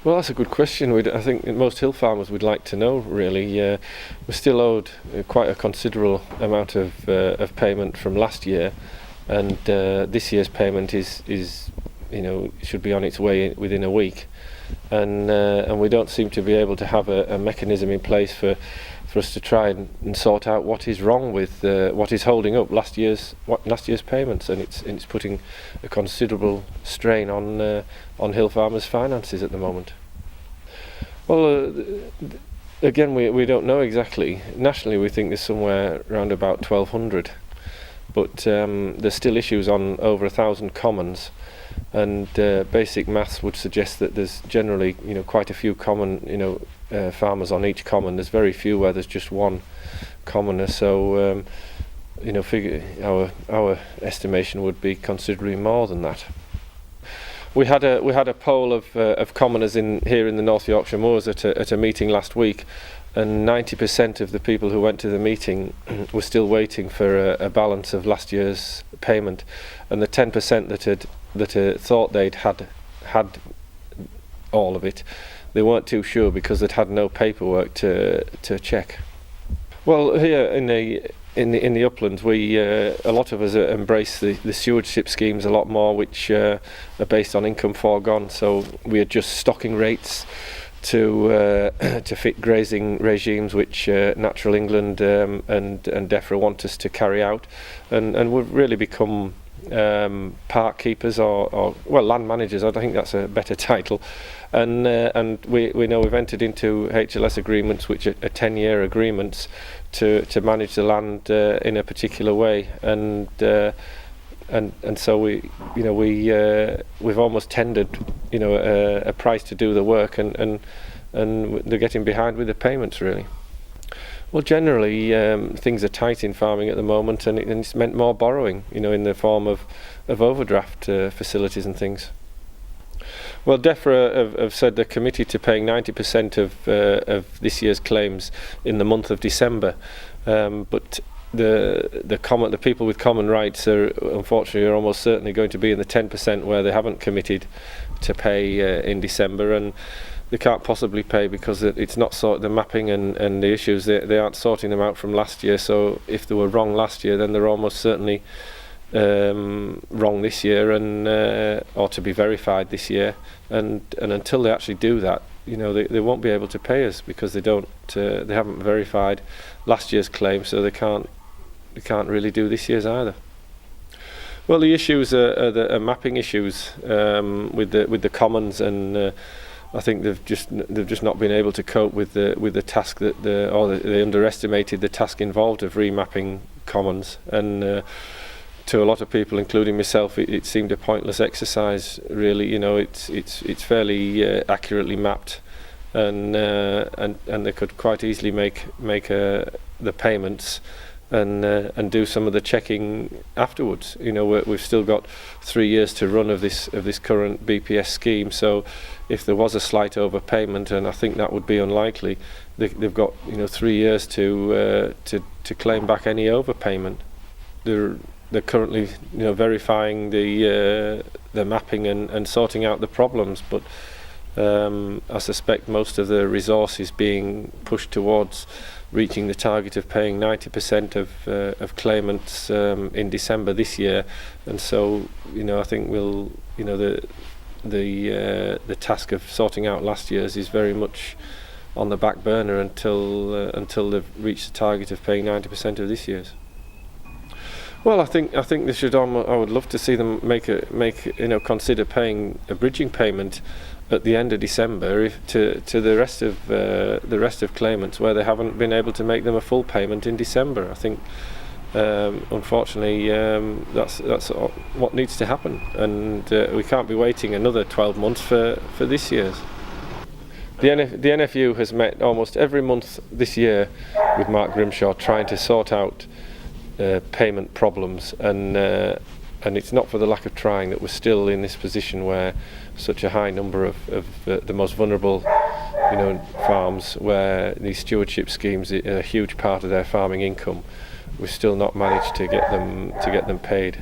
Well, that's a good question. I think most hill farmers would like to know, really. We're still owed quite a considerable amount of payment from last year, and this year's payment is should be on its way within a week, and we don't seem to be able to have a mechanism in place for us to try and sort out what is wrong with what is holding up last year's payments, and it's putting a considerable strain on hill farmers' finances at the moment. Well, again, we don't know exactly. Nationally, we think there's somewhere around about 1,200, but there's still issues on over 1,000 commons, and basic maths would suggest that there's generally quite a few common farmers on each common. There's very few where there's just one commoner, so our estimation would be considerably more than that. We had a poll of commoners here in the North Yorkshire Moors at a meeting last week, and 90% of the people who went to the meeting were still waiting for a balance of last year's payment, and the 10% that thought they'd had all of it, they weren't too sure because they'd had no paperwork to check. Well, here in the uplands, a lot of us embrace the stewardship schemes a lot more, which are based on income foregone. So we adjust stocking rates to fit grazing regimes, which Natural England and DEFRA want us to carry out, and we've really become park keepers or land managers. I think that's a better title, and we know we've entered into HLS agreements, which are 10-year agreements to manage the land in a particular way, and so we've almost tendered a price to do the work, and they're getting behind with the payments, really. Well, generally things are tight in farming at the moment, and it's meant more borrowing, in the form of overdraft facilities and things. Well, DEFRA have said they're committed to paying 90% of this year's claims in the month of December, but the people with common rights are unfortunately almost certainly going to be in the 10% where they haven't committed to pay in December, and they can't possibly pay because it's not the mapping and the issues, they aren't sorting them out from last year. So if they were wrong last year, then they're almost certainly wrong this year, and or to be verified this year, and until they actually do that, they won't be able to pay us because they haven't verified last year's claim, so they can't really do this year's either. Well, the issues are mapping issues with the commons, and I think they've just not been able to cope with the task they underestimated the task involved of remapping commons, and to a lot of people, including myself, it seemed a pointless exercise. Really, it's fairly accurately mapped, and they could quite easily make the payments and do some of the checking afterwards. We've still got 3 years to run of this current BPS scheme, so if there was a slight overpayment, and I think that would be unlikely, they've got 3 years to claim back any overpayment. They're currently verifying the mapping and sorting out the problems, but I suspect most of the resource is being pushed towards reaching the target of paying 90% of claimants in December this year, and so I think the task of sorting out last year's is very much on the back burner until they've reached the target of paying 90% of this year's. Well, I think they should. I would love to see them consider paying a bridging payment at the end of December to the rest of claimants where they haven't been able to make them a full payment in December. I think unfortunately that's what needs to happen, and we can't be waiting another 12 months for this year's. The NFU has met almost every month this year with Mark Grimshaw trying to sort out payment problems, and it's not for the lack of trying that we're still in this position where such a high number of the most vulnerable farms, where these stewardship schemes are a huge part of their farming income, we've still not managed to get them paid.